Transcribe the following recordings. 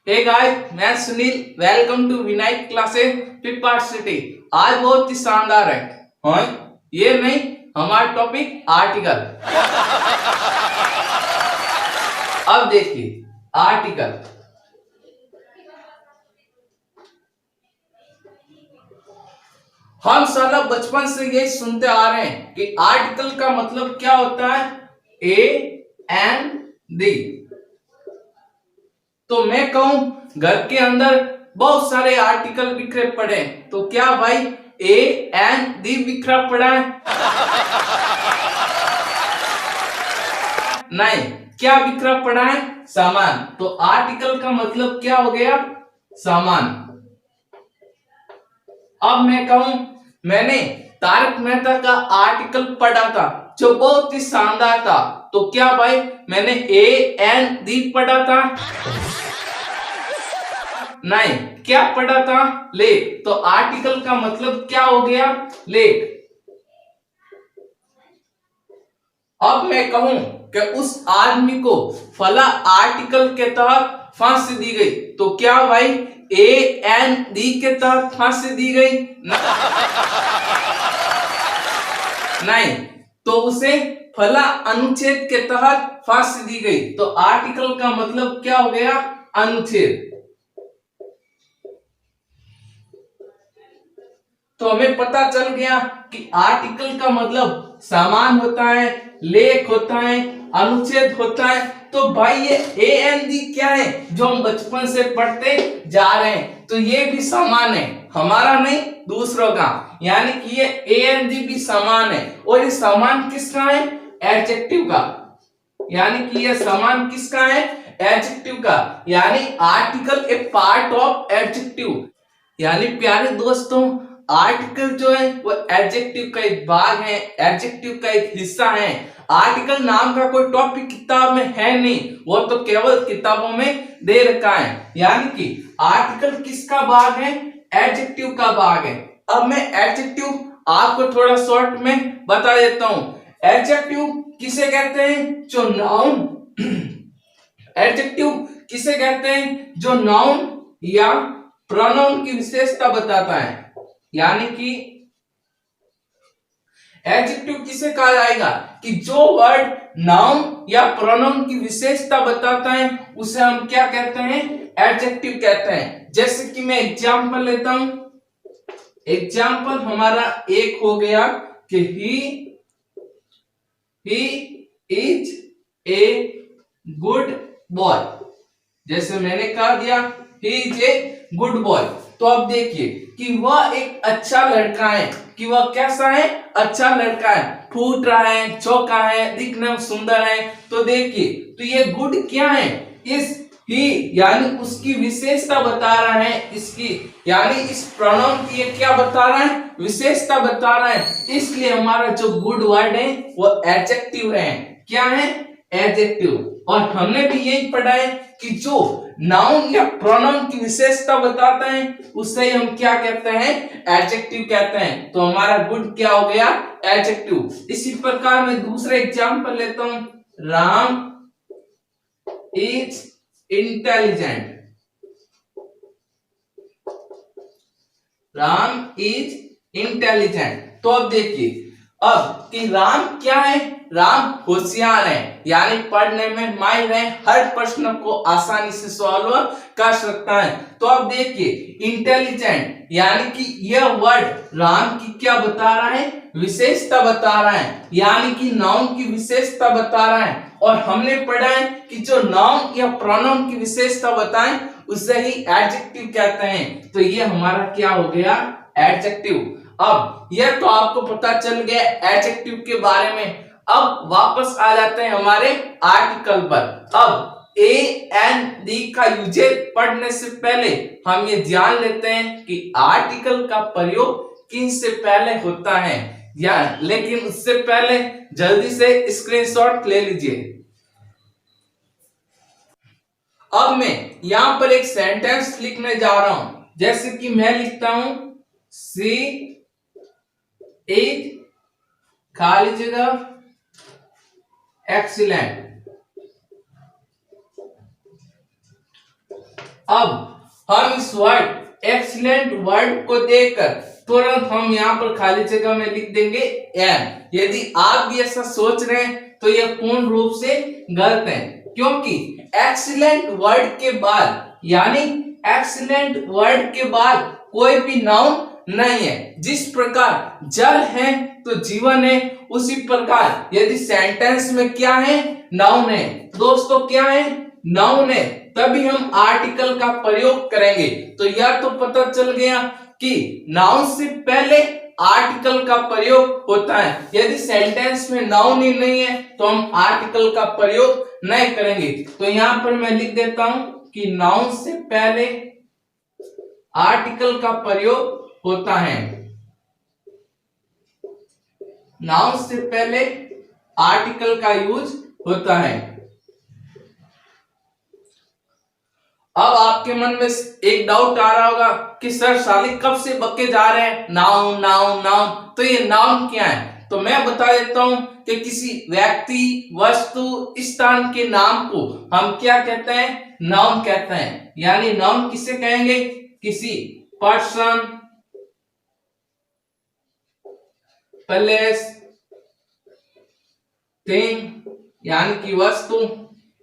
हे guys, मैं Sunil. Welcome to Vinayak classes Pipa city. आज बहुत ही शानदार है। हाँ, ये नहीं, हमारा टॉपिक आर्टिकल। अब देखिए आर्टिकल। हम साला बचपन से यही सुनते आ रहे हैं कि आर्टिकल का मतलब क्या होता है, ए एन डी। तो मैं कहूं घर के अंदर बहुत सारे आर्टिकल बिखरे पड़े हैं, तो क्या भाई ए एन डी बिखरा पड़ा है? नहीं, क्या बिखरा पड़ा है? सामान। तो आर्टिकल का मतलब क्या हो गया? सामान। अब मैं कहूं, मैंने तारक मेहता का आर्टिकल पढ़ा था जो बहुत ही शानदार था, तो क्या भाई मैंने ए एन डी पढ़ा था? नहीं, क्या पढ़ा था? लेख। तो आर्टिकल का मतलब क्या हो गया? लेख। अब मैं कहूं कि उस आदमी को फला आर्टिकल के तहत फांसी दी गई, तो क्या भाई ए एन डी के तहत फांसी दी गई? नहीं, तो उसे फला अनुच्छेद के तहत फांसी दी गई। तो आर्टिकल का मतलब क्या हो गया? अनुच्छेद। तो हमें पता चल गया कि आर्टिकल का मतलब सामान होता है, लेख होता है, अनुच्छेद होता है। तो भाई ये ए एन डी क्या है जो हम बचपन से पढ़ते जा रहे हैं? तो ये भी सामान है, हमारा नहीं दूसरों का। यानी कि ये ए एन डी भी सामान है। और ये सामान किसका है? एडजेक्टिव का। यानी कि ये सामान किसका है? एडजेक्टिव का। यानी article a part of adjective. यानी प्यारे दोस्तों, आर्टिकल जो है वो एडजेक्टिव का एक भाग है, एडजेक्टिव का एक हिस्सा है। आर्टिकल नाम का कोई टॉपिक किताब में है नहीं, वो तो केवल किताबों में दे रखा है। यानी कि आर्टिकल किसका भाग है? एडजेक्टिव का भाग है। अब मैं एडजेक्टिव आपको थोड़ा शॉर्ट में बता देता हूं। एडजेक्टिव किसे कहते हैं? जो नाउन। एडजेक्टिव किसे कहते हैं? जो नाउन या प्रोनाउन की विशेषता बताता है। यानी कि एडजेक्टिव किसे कहा जाएगा? कि जो वर्ड नाउन या प्रोनाउन की विशेषता बताता है उसे हम क्या कहते हैं? एडजेक्टिव कहते हैं। जैसे कि मैं एग्जांपल लेता हूं। एग्जांपल हमारा एक हो गया कि he is a good boy. जैसे मैंने कहा दिया he is a good boy. तो अब देखिए कि वह एक अच्छा लड़का है। कि वह कैसा है? अच्छा लड़का है, फूट रहा है, चौका है, दिखने में सुंदर है। तो देखिए, तो ये गुड क्या है? इस ही यानी उसकी विशेषता बता रहा है। इसकी यानी इस प्रोनाउन की ये क्या बता रहा है? विशेषता बता रहा है। इसलिए हमारा जो गुड वर्ड है वो एडजेक्टिव है। क्या है? एडजेक्टिव। और हमने भी यही पढ़ा है कि जो नाउन या प्रोनाउन की विशेषता बताता है उसे हम क्या कहते हैं? एडजेक्टिव कहते हैं। तो हमारा गुड क्या हो गया? एडजेक्टिव। इसी प्रकार मैं दूसरा एग्जांपल लेता हूं। Ram is intelligent. Ram is intelligent. तो अब देखिए, अब कि राम क्या है? राम होशियार है, यानी पढ़ने में माहिर है, हर प्रश्न को आसानी से सॉल्व कर सकता है। तो अब देखिए इंटेलिजेंट यानी कि यह वर्ड राम की क्या बता रहा है? विशेषता बता रहा है। यानी कि नाउन की विशेषता बता रहा है। और हमने पढ़ा है कि जो नाउन या प्रोनाउन की विशेषता बताएं उसे ही एडजेक्टिव कहते हैं। तो ये हमारा क्या हो गया? एडजेक्टिव। अब यह तो आपको पता चल गया एडजेक्टिव के बारे में। अब वापस आ जाते हैं हमारे आर्टिकल पर। अब ए एन डी का यूजेज पढ़ने से पहले हम ये जान लेते हैं कि आर्टिकल का प्रयोग किन से पहले होता है। या लेकिन उससे पहले जल्दी से स्क्रीनशॉट ले लीजिए। अब मैं यहां पर एक सेंटेंस लिखने जा रहा हूं। जैसे कि मैं लिखता हूं सी इज खाली जगह एक्सीलेंट। अब हम इस वर्ड एक्सीलेंट वर्ड को देखकर तुरंत हम यहाँ पर खाली जगह में लिख देंगे एम। यदि आप भी ऐसा सोच रहे हैं तो यह पूर्ण रूप से गलत है, क्योंकि एक्सीलेंट वर्ड के बाद यानी एक्सीलेंट वर्ड के बाद कोई भी नाउन नहीं है। जिस प्रकार जल है तो जीवन है, उसी प्रकार यदि सेंटेंस में क्या है, नाउन है दोस्तों, क्या है, नाउन है, तभी हम आर्टिकल का प्रयोग करेंगे। तो यह तो पता चल गया कि नाउन से पहले आर्टिकल का प्रयोग होता है। यदि सेंटेंस में नाउन ही नहीं है तो हम आर्टिकल का प्रयोग नहीं करेंगे। तो यहां पर मैं लिख देता हूं कि नाउन से पहले आर्टिकल का प्रयोग होता है। नाउन से पहले आर्टिकल का यूज होता है। अब आपके मन में एक डाउट आ रहा होगा कि सर साले कब से बक्के जा रहे हैं नाउन नाउन नाउन, तो ये नाउन क्या है? तो मैं बता देता हूं कि किसी व्यक्ति, वस्तु, स्थान के नाम को हम क्या कहते हैं, नाउन कहते हैं। यानी नाउन किसे कहेंगे, किसी पर्सन, प्लेस, थिंग यानी कि वस्तु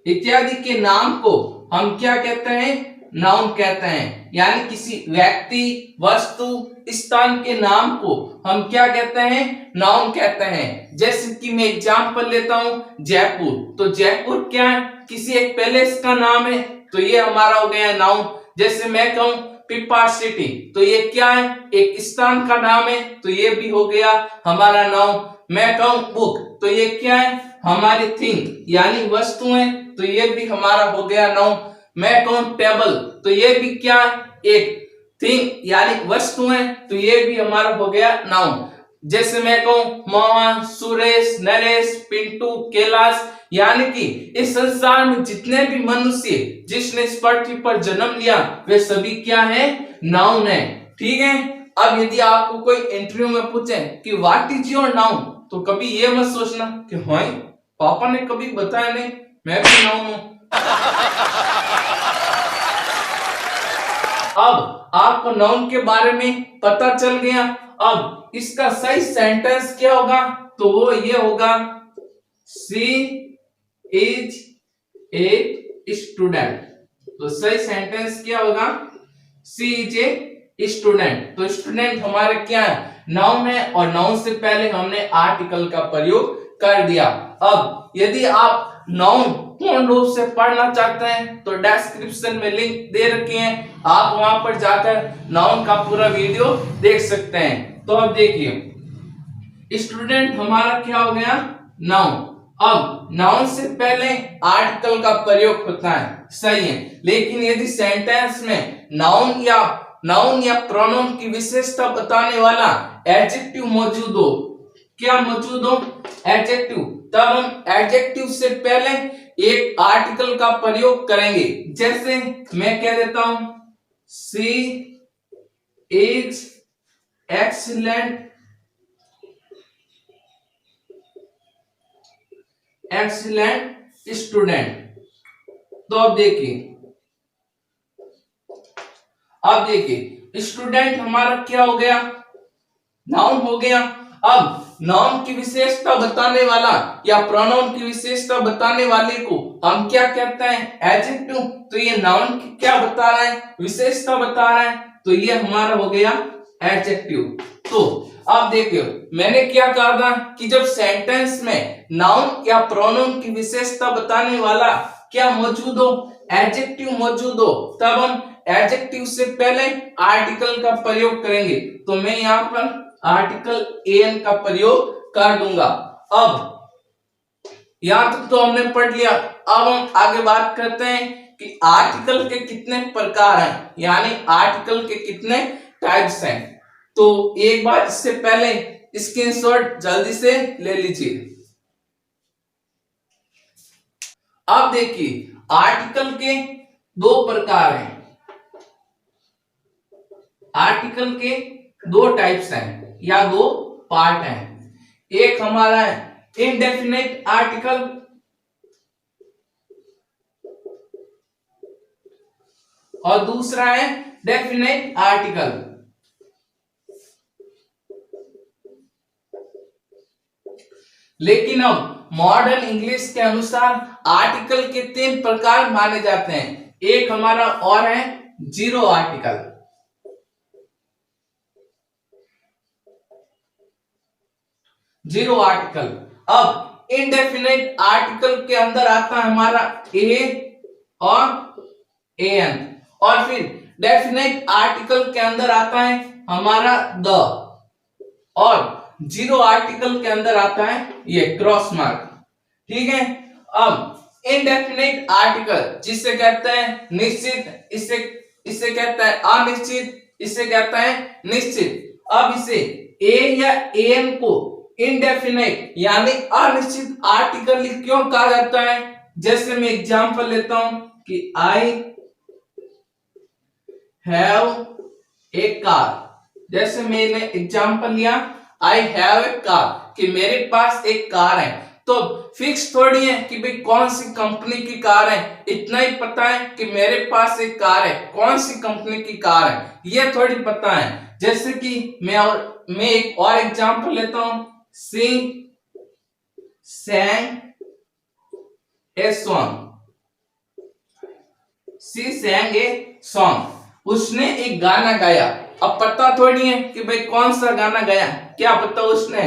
इत्यादि के नाम को हम क्या कहते हैं, नाउन कहते हैं। यानी किसी व्यक्ति, वस्तु, स्थान के नाम को हम क्या कहते हैं, नाउन कहते हैं। जैसे कि मैं एग्जांपल लेता हूं जयपुर, तो जयपुर क्या है, किसी एक पैलेस का नाम है, तो ये हमारा हो गया नाउन। जैसे मैं कहूं पिपा सिटी, तो ये क्या है, एक स्थान का नाम है, तो ये भी हो गया हमारा नाउन। मैं कहूं बुक, तो ये क्या है, हमारी थिंग यानी वस्तु है, तो ये भी हमारा हो गया नाउन। मैं कहूं टेबल, तो ये भी क्या है, एक थिंग यानी वस्तु है, तो ये भी हमारा हो गया नाउन। जैसे मैं कहूं मोहन, सुरेश, नरेश, पिंटू, कैलाश, यानी कि इस संसार में जितने भी मनुष्य जिसने इस पृथ्वी पर जन्म लिया वे सभी क्या है, नाउन है। ठीक है। अब यदि आपको कोई इंटरव्यू में पूछे कि व्हाट इज योर नाउन, तो कभी ये मत सोचना कि हाँ पापा ने कभी बताया नहीं, मैं भी नाउन हूं। अब आपको नाउन के बारे में पता चल गया। अब इसका सही सेंटेंस क्या होगा, तो वो ये होगा शी इज ए स्टूडेंट। तो सही सेंटेंस क्या होगा, शी इज ए स्टूडेंट। तो स्टूडेंट हमारे क्या है, नाउन है, और नाउन से पहले हमने आर्टिकल का प्रयोग कर दिया। अब यदि आप नाउन पूर्ण रूप से पढ़ना चाहते हैं तो डिस्क्रिप्शन में लिंक दे रखे हैं, आप वहां पर जाकर नाउन का पूरा वीडियो देख सकते हैं। तो अब देखिए स्टूडेंट हमारा क्या हो गया, नाउन। अब नाउन से पहले आर्टिकल का प्रयोग होता है, सही है, लेकिन यदि सेंटेंस में नाउन या प्रोनाउन की विशेषता बताने वाला एडजेक्टिव मौजूद हो, क्या मौजूद हो, एडजेक्टिव, तब हम एडजेक्टिव से पहले एक आर्टिकल का प्रयोग करेंगे। जैसे मैं कह देता हूं शी इज एक्सीलेंट स्टूडेंट। तो अब देखिए स्टूडेंट हमारा क्या हो गया, नाउन हो गया। अब नाउन की विशेषता बताने वाला या प्रोनाउन की विशेषता बताने वाले को हम क्या कहते हैं, एडजेक्टिव। तो ये नाउन की क्या बता रहा है, विशेषता बता रहा है, तो ये हमारा हो गया एडजेक्टिव। तो अब देखिए मैंने क्या कहा था कि जब सेंटेंस में नाउन या प्रोनाउन की विशेषता बताने वाला क्या मौजूद हो, एडजेक्टिव मौजूद हो, तब हम एडजेक्टिव से पहले आर्टिकल का प्रयोग करेंगे। तो मैं यहां पर आर्टिकल एन का प्रयोग कर दूंगा। अब यहां तक तो हमने पढ़ लिया। अब हम आगे बात करते हैं कि आर्टिकल के कितने प्रकार हैं, यानी आर्टिकल के कितने टाइप्स हैं। तो एक बार इससे पहले स्क्रीनशॉट जल्दी से ले लीजिए। अब देखिए आर्टिकल के दो प्रकार हैं, आर्टिकल के दो टाइप्स हैं या दो पार्ट हैं। एक हमारा है इनडेफिनेट आर्टिकल और दूसरा है डेफिनेट आर्टिकल। लेकिन अब मॉडर्न इंग्लिश के अनुसार आर्टिकल के 3 प्रकार माने जाते हैं। एक हमारा और है जीरो आर्टिकल। Zero article. अब इनडेफिनेट आर्टिकल के अंदर आता है हमारा ए और एन, और फिर डेफिनेट आर्टिकल के अंदर आता है हमारा द, और जीरो आर्टिकल के अंदर आता है ये क्रॉस मार्क। ठीक है। अब इनडेफिनेट आर्टिकल जिसे कहते हैं निश्चित, इसे कहता है अनिश्चित, इसे कहता है निश्चित। अब इसे ए या एन को इनडेफिनेट यानी अनिश्चित आर्टिकल क्यों कहा जाता है? जैसे मैं एग्जांपल लेता हूं कि आई हैव ए कार। जैसे मैंने एग्जांपल लिया आई हैव ए कार, कि मेरे पास एक कार है। तो फिक्स थोड़ी है कि भाई कौन सी कंपनी की कार है, इतना ही पता है कि मेरे पास एक कार है, कौन सी कंपनी की कार है ये थोड़ी पता है। जैसे कि मैं एक और एग्जांपल लेता हूं, सिंग sang a song, she sang a song, उसने एक गाना गाया। अब पता थोड़ी है कि भाई कौन सा गाना गाया, क्या पता उसने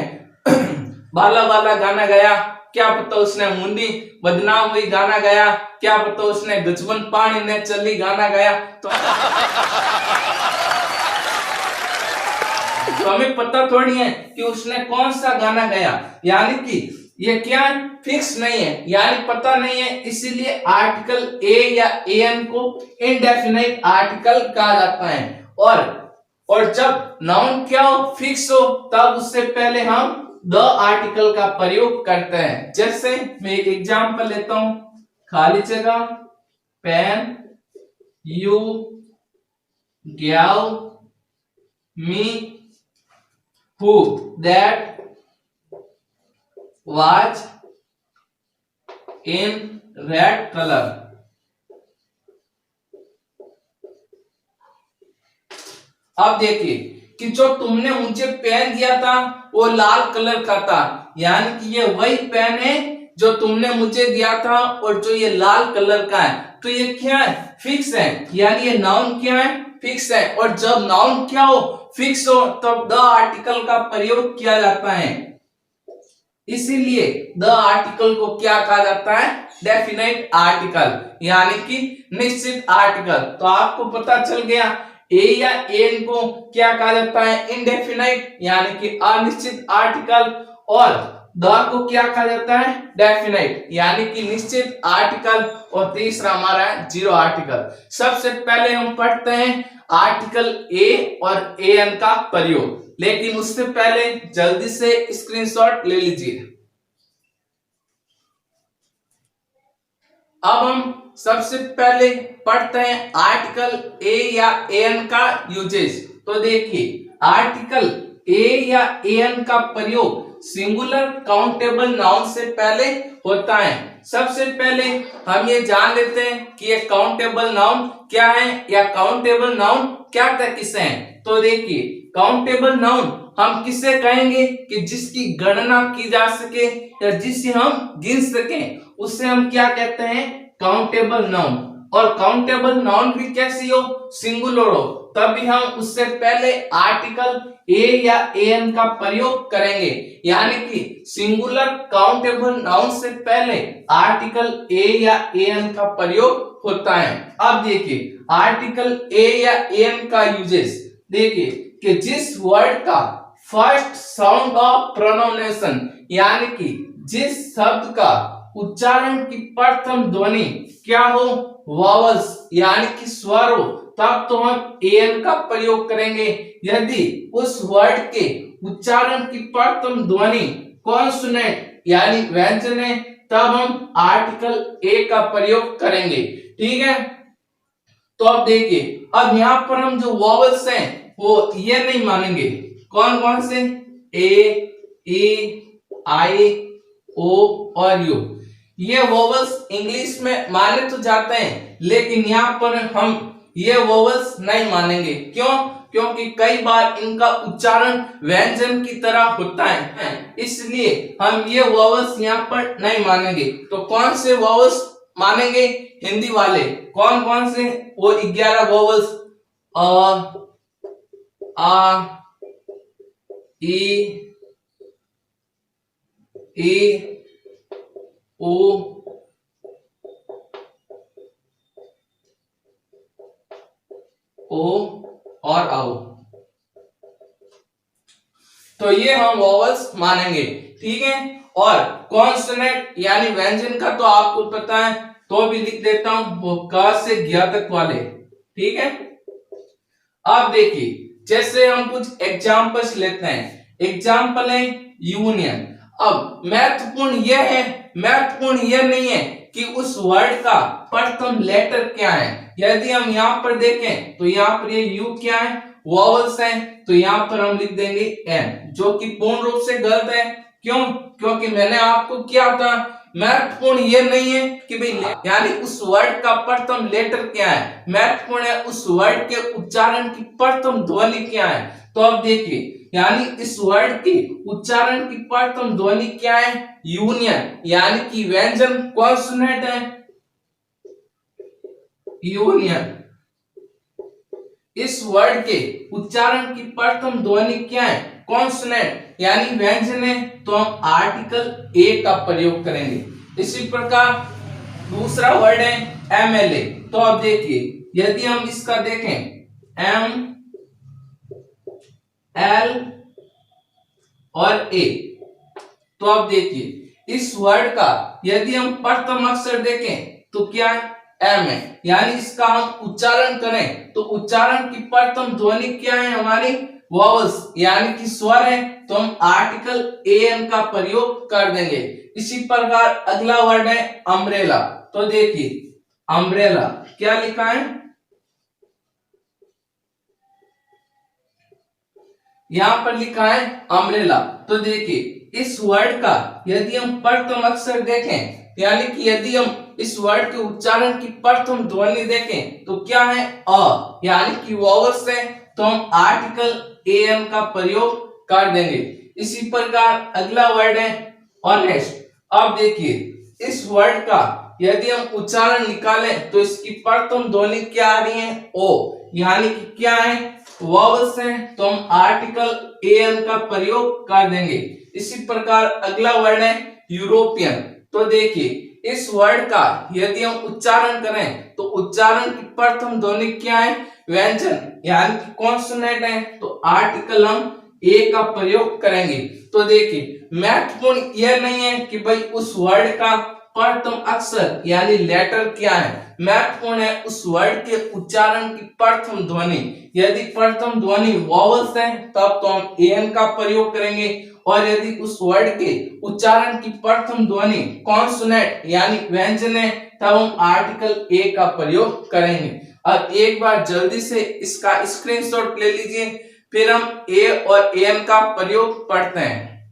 बाला बाला गाना गाया, क्या पता उसने मुंडी बदनाम हुई गाना गाया, क्या पता उसने गजबन पानी ने चली गाना गाया। तो हमें पता थोड़ी है कि उसने कौन सा गाना गाया, यानी कि ये क्या फिक्स नहीं है, यानी पता नहीं है, इसीलिए आर्टिकल ए या एन को इनडेफिनेट आर्टिकल कहा जाता है। और जब नाउन क्या हो, फिक्स हो, तब उससे पहले हम द आर्टिकल का प्रयोग करते हैं। जैसे मैं एक एग्जांपल लेता हूं, खाली जगह pen you gave me who that was in red color। अब देखिए कि जो तुमने मुझे पेन दिया था वो लाल कलर का था, यानी कि ये वही पेन है जो तुमने मुझे दिया था और जो ये लाल कलर का है। तो ये क्या है, फिक्स है, यानी ये नाउन क्या है, फिक्स है। और जब नाउन क्या हो, फिक्स हो, तब द आर्टिकल का प्रयोग किया जाता है। इसीलिए द आर्टिकल को क्या कहा जाता है, डेफिनेट आर्टिकल, यानी कि निश्चित आर्टिकल। तो आपको पता चल गया ए या एन को क्या कहा जाता है, इनडेफिनेट यानी कि अनिश्चित आर्टिकल, और द को क्या कहा जाता है, डेफिनेट यानी कि निश्चित आर्टिकल, और तीसरा हमारा है जीरो आर्टिकल। सबसे पहले हम पढ़ते हैं आर्टिकल ए और एन का प्रयोग, लेकिन उससे पहले जल्दी से स्क्रीनशॉट ले लीजिए। अब हम सबसे पहले पढ़ते हैं आर्टिकल ए या एन का यूजेज। तो देखिए आर्टिकल ए या एन का प्रयोग सिंगुलर काउंटेबल नाउन से पहले होता है। सबसे पहले हम ये जान लेते हैं कि ये काउंटेबल नाउन क्या है या काउंटेबल नाउन क्या किसे हैं। तो देखिए काउंटेबल नाउन हम किसे कहेंगे कि जिसकी गणना की जा सके या जिसे हम गिन सकें, उससे हम क्या कहते हैं, काउंटेबल नाउन। और काउंटेबल नाउन भी कैसी हो, सिंगुलर हो, तभी हम उससे पहले आर्टिकल ए या एन का प्रयोग करेंगे, यानी कि सिंगुलर काउंटेबल नाउन से पहले आर्टिकल ए या एन का प्रयोग होता है। अब देखिए आर्टिकल ए या एन का यूजेस, देखिए कि जिस वर्ड का फर्स्ट साउंड ऑफ प्रोनाउंसिएशन, यानी कि जिस शब्द का उच्चारण की प्रथम ध्वनि क्या हो, वॉवल्स यानी कि स्वर हो, तब तो हम एन का प्रयोग करेंगे। यदि उस वर्ड के उच्चारण की प्रथम ध्वनि कॉन्सोनेंट यानी व्यंजन है, तब हम आर्टिकल ए का प्रयोग करेंगे। ठीक है। तो अब देखिए अब यहाँ पर हम जो वॉवल्स हैं वो ये नहीं मानेंगे। कौन कौन से, ए, ई, आई, ओ और यू। ये वोवल्स इंग्लिश में माने तो जाते हैं, लेकिन यहाँ पर हम ये वोवल्स नहीं मानेंगे। क्यों? क्योंकि कई बार इनका उच्चारण व्यंजन की तरह होता है, इसलिए हम ये वोवल्स यहाँ पर नहीं मानेंगे। तो कौन से वोवल्स मानेंगे हिंदी वाले? कौन कौन से? वो 11 वोवल्स अ, आ, ई, उ, ओ और आओ। तो ये हम वोवल्स मानेंगे, ठीक है। और कॉन्सोनेंट यानी व्यंजन का तो आपको पता है, तो भी लिख देता हूं, वो क से ज्ञ तक वाले, ठीक है। अब देखिए, जैसे हम कुछ एग्जांपल्स लेते हैं। एग्जांपल है यूनियन। अब महत्वपूर्ण यह नहीं है कि उस वर्ड का प्रथम लेटर क्या है। यदि हम यहाँ पर देखें तो यहाँ पर ये यू क्या है? वॉवल्स है, तो यहाँ पर हम लिख देंगे एन, जो कि पूर्ण रूप से गलत है। क्यों? क्योंकि मैंने आपको क्या था, महत्वपूर्ण ये नहीं है कि भाई यानी उस वर्ड का प्रथम लेटर क्या है, महत्वपूर्ण है उस वर्ड के उच्चारण की प्रथम ध्वनि क्या है। तो अब देखिए, यानी इस वर्ड के उच्चारण की प्रथम ध्वनि क्या है? यूनियन, यानी कि व्यंजन कॉन्सोनेंट है यूनियन। इस वर्ड के उच्चारण की प्रथम ध्वनि क्या है? कॉन्सोनेंट, यानी व्यंजन है, तो हम आर्टिकल ए का प्रयोग करेंगे। इसी प्रकार दूसरा वर्ड है एमएलए। तो अब देखिए, यदि हम इसका देखें एम एल और ए, तो अब देखिए इस वर्ड का यदि हम प्रथम अक्षर देखें तो क्या है? एम है, यानी इसका हम उच्चारण करें तो उच्चारण की प्रथम ध्वनि क्या है हमारी? वॉवल्स, यानी कि स्वर है, तो हम आर्टिकल ए एन का प्रयोग कर देंगे। इसी प्रकार अगला वर्ड है अम्ब्रेला। तो देखिए अम्ब्रेला क्या लिखा है? यहां पर लिखा है अम्ब्रेला। तो देखिए इस वर्ड का यदि हम प्रथम अक्षर देखें, यानी कि यदि हम इस वर्ड के उच्चारण की प्रथम ध्वनि देखें तो क्या है? अ, यानी कि वॉवल्स है, तो हम आर्टिकल ए एन का प्रयोग कर देंगे। इसी प्रकार अगला वर्ड है ऑनेस्ट। अब देखिए इस वर्ड का यदि हम उच्चारण निकालें तो इसकी प्रथम ध्वनि क्या आ रही है? ओ, यानी कि क्या है? वॉवल्स है, तो हम आर्टिकल ए एन का प्रयोग कर देंगे। इसी प्रकार अगला वर्ड है यूरोपियन। तो देखिए इस वर्ड का यदि हम उच्चारण करें तो उच्चारण की प्रथम ध्वनि क्या है? व्यंजन, यानी कि कॉन्सोनेंट है, तो आर्टिकल हम ए का प्रयोग करेंगे। तो देखिए महत्वपूर्ण यह नहीं है कि भाई उस वर्ड का प्रथम अक्षर यानी लेटर क्या है, महत्वपूर्ण है उस वर्ड के उच्चारण की प्रथम ध्वनि। यदि प्रथम ध्वनि वॉवल्स है तब तो हम एन का प्रयोग करेंगे, और यदि उस वर्ड के उच्चारण की प्रथम ध्वनि कॉन्सोनेंट यानी व्यंजन है तब हम आर्टिकल ए का प्रयोग करेंगे। अब एक बार जल्दी से इसका स्क्रीनशॉट ले लीजिए, फिर हम ए और एन का प्रयोग पढ़ते हैं।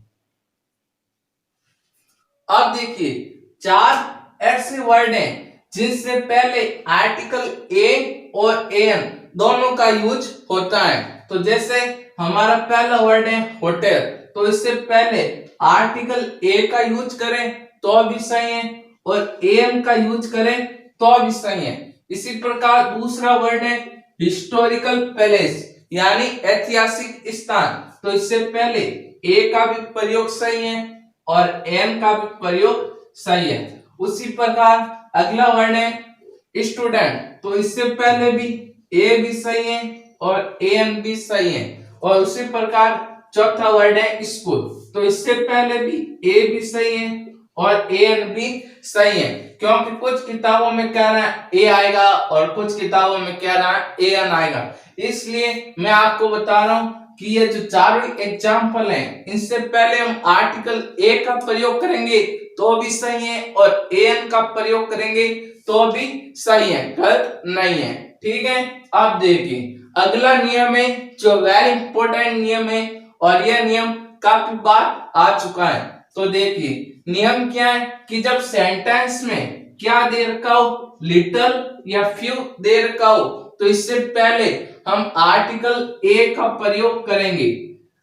अब देखिए 4 ऐसे वर्ड हैं जिनसे पहले आर्टिकल ए और एन दोनों का यूज होता है। तो जैसे हमारा पहला वर्ड है होटल, तो इससे पहले आर्टिकल ए का यूज करें तो भी सही है, और एन का यूज करें तो भी सही है। इसी प्रकार दूसरा वर्ड है हिस्टोरिकल पैलेस, यानी ऐतिहासिक स्थान, तो इससे पहले ए का भी प्रयोग सही है और एन का भी प्रयोग सही है। उसी प्रकार अगला वर्ड है स्टूडेंट, तो इससे पहले भी ए भी सही है और एन भी सही है। और उसी प्रकार चौथा वर्ड है स्कूल, तो इससे पहले भी ए भी सही है और एन भी सही है, क्योंकि कुछ किताबों में कह रहा है ए आएगा और कुछ किताबों में कह रहा है एन आएगा। इसलिए मैं आपको बता रहा हूं कि ये जो चारों एग्जाम्पल हैं इनसे पहले हम आर्टिकल ए का प्रयोग करेंगे तो भी सही है और एन का प्रयोग करेंगे तो भी सही है, गलत नहीं है, ठीक है। अब देखिए अगला नियम है जो वेरी इंपॉर्टेंट नियम है, और यह नियम काफी बार आ चुका है। तो देखिए नियम क्या है कि जब सेंटेंस में क्या दे रखा हो, लिटिल या फ्यू दे रखा हो, तो इससे पहले हम आर्टिकल ए का प्रयोग करेंगे।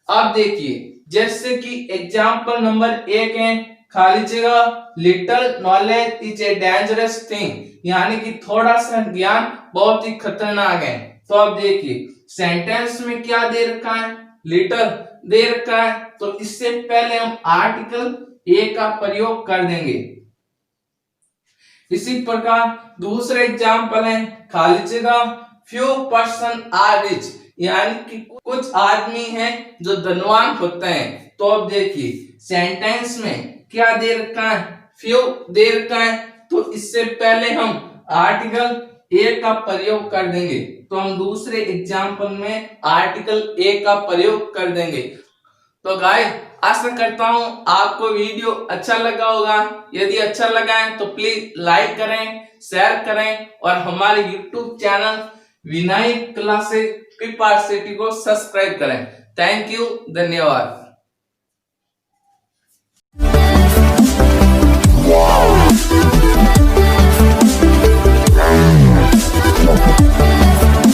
अब देखिए, जैसे कि एग्जाम्पल नंबर 1 है, खाली जगह little knowledge is a dangerous thing, यानी कि थोड़ा सा ज्ञान बहुत ही खतरनाक है। तो अब देखिए सेंटेंस में क्या दे रखा है, लिटिल दे रखा है, तो इससे पहले हम आर्टिकल ए का प्रयोग कर देंगे। इसी प्रकार दूसरे एग्जाम्पल है, खाली जगह फ्यू पर्सन आर रिच, यानी कि कुछ आदमी हैं जो धनवान होते हैं। तो अब देखिए सेंटेंस में क्या दे रखा है, फ्यू दे रखा है, तो इससे पहले हम आर्टिकल ए का प्रयोग कर देंगे। तो हम दूसरे एग्जाम्पल में आर्टिकल ए का प्रयोग कर देंगे। तो गाइस आशा करता हूं आपको वीडियो अच्छा लगा होगा। यदि अच्छा लगा है तो प्लीज लाइक करें, शेयर करें और हमारे YouTube channel Vinayak classes preparatory को सब्सक्राइब करें। थैंक यू, धन्यवाद।